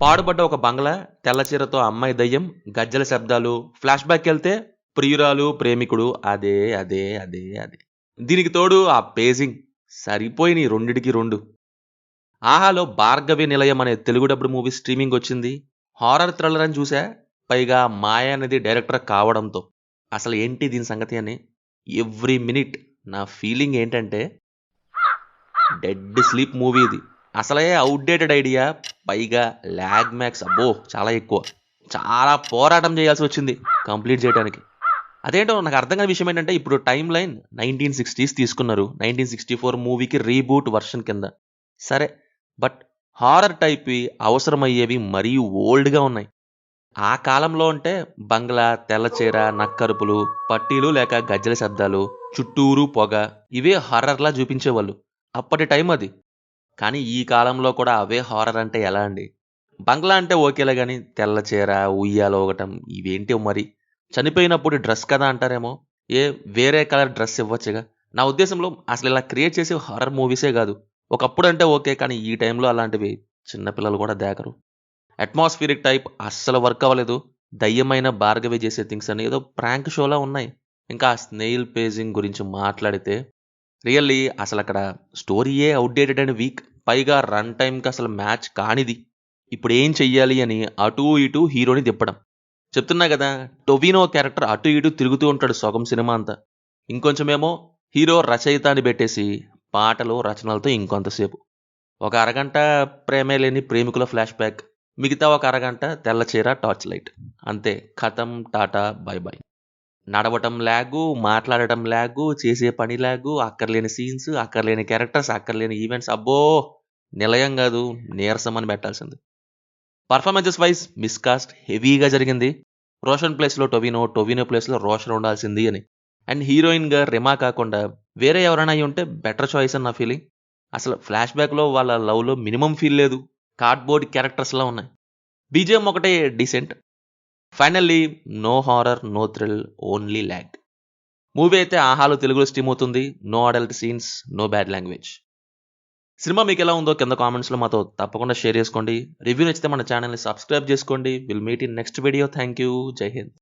పాడుపడ్డ ఒక బంగ్లా, తెల్ల చీరతో అమ్మాయి దయ్యం, గజ్జెల శబ్దాలు, ఫ్లాష్ బ్యాక్‌కెళ్తే ప్రియురాలు, ప్రేమికుడు అదే, అదే, అదే, అదే. దీనికి తోడు ఆ పేజింగ్ సరిపోయినియి రెండిటికి రెండు. ఆహాలో 'భార్గవి నిలయం' అనే తెలుగు డబ్డ్ మూవీ స్ట్రీమింగొచ్చింది. హారర్ థ్రిల్లర్ అని చూసా. పైగా మాయ అనేది డైరెక్టర్ కావడంతో. అసలు ఏంటి దీని సంగతి అని ఎవ్రీ మినిట్ నా ఫీలింగ్ ఏంటంటే డెడ్ స్లీప్ మూవీ ఇది. అసలే ఔట్‌డేటెడ్ ఐడియా. పైగా ల్యాగ్ మ్యాక్స్ అబ్బో! చాలా ఎక్కువ. చాలా పోరాటం చేయాల్సొచ్చింది కంప్లీట్ చేయటానికి. అదేంటో నాకు అర్థం కాని విషయం ఏంటంటే ఇప్పుడు టైమ్ లైన్ 1960s తీసుకున్నారు. 1964 మూవీకి రీబూట్ వర్షన్ కింద. సరే. బట్ హారర్ టైప్‌వి అవసరమయ్యేవి మరీ ఓల్డ్‌గా ఉన్నాయి. ఆ కాలంలో అంటే బంగ్లా, తెల్ల చీర, నక్కరుపులు, పట్టీలు లేక గజ్జెల శబ్దాలు, చుట్టూరు పొగ ఇవే హారర్‌లా చూపించేవాళ్ళు. అప్పటి టైం అది. కానీ ఈ కాలంలో కూడా అవే హారర్ అంటే ఎలా అండి? బంగ్లా అంటే ఓకేలే గాని తెల్ల చీర, ఉయ్యాల ఊగటం ఇవేంటో మరి. చనిపోయినప్పుడు డ్రెస్ కదా అంటారేమో! వేరే కలర్ డ్రెస్ ఇవ్వచ్చుగా. నా ఉద్దేశంలో అసలిలా క్రియేట్ చేసే హారర్ మూవీసే గాదు. ఒకప్పుడంటే ఓకే. కానీ ఈ టైంలో అలాంటివి చిన్న పిల్లలు గూడా దేకరు. అట్మాస్ఫియరిక్ టైప్ అస్సలు వర్క్ అవ్వలేదు. దయ్యమైన భార్గవి చేసే థింగ్స్ అని ఏదో ప్రాంక్ షోలా ఉన్నాయి. ఇంకా ఆ స్నేయిల్ పేజింగ్ గురించి మాట్లాడితే రియల్లీ అసలక్కడ స్టోరీయే ఔట్‌డేటెడ్ అండ్ వీక్. పైగా రన్ టైమ్‌కి అసలు మ్యాచ్ కానిది. ఇప్పుడేం చెయ్యాలి అని అటూ ఇటూ హీరోని తిప్పడం. చెప్తున్నా గదా! టొవినో క్యారెక్టర్ అటు ఇటు తిరుగుతూ ఉంటాడు సగం సినిమా అంతా. ఇంకొంచెమేమో హీరో రచయిత అని బెట్టేసి పాటలు, రచనలతో ఇంకొంతసేపు. ఒక అరగంట ప్రేమే లేని ప్రేమికుల ఫ్లాష్ బ్యాక్. మిగతా ఒక అరగంట తెల్ల చీర, టార్చ్ లైట్. అంతే ఖతం టాటా బై బై. నడవటం లాగు, మాట్లాడటం లాగు, చేసే పని లాగు, అక్కర్లేని సీన్స్, అక్కర్లేని క్యారెక్టర్స్, అక్కర్లేని ఈవెంట్స్ అబ్బో! నిలయం గాదు, నీరసం అని బెట్టాల్సింది. పర్ఫార్మెన్సెస్ వైస్ మిస్‌కాస్ట్ హెవీగా జరిగింది. రోషన్ ప్లేస్‌లో టొవినో, టొవినో ప్లేస్‌లో రోషన్ ఉండాల్సింది అని. అండ్ హీరోయిన్‌గా రిమా కాకుండా వేరే ఎవరైనా అయ్యుంటే బెటర్ చాయిస్ అని నా ఫీలింగ్. అసలు ఫ్లాష్ బ్యాక్‌లో వాళ్ళ లవ్‌లో మినిమమ్ ఫీల్ లేదు. కార్డ్‌బోర్డ్ క్యారెక్టర్స్‌లా ఉన్నాయి. బీజీఎం ఒకటే decent. Finally no horror, no thrill, only lag. Movie అయితే ఆహాలో తెలుగులో స్ట్రీమ్ అవుతుంది. No adult scenes, no bad language. సినిమా మీకెలా ఉందో కింద కామెంట్స్‌లో మాతో తప్పకుండా షేర్ చేసుకోండి. రివ్యూ నచ్చితే మన ఛానెల్‌ని సబ్స్క్రైబ్ చేసుకోండి. Will meet in next video. Thank you. జై హింద్.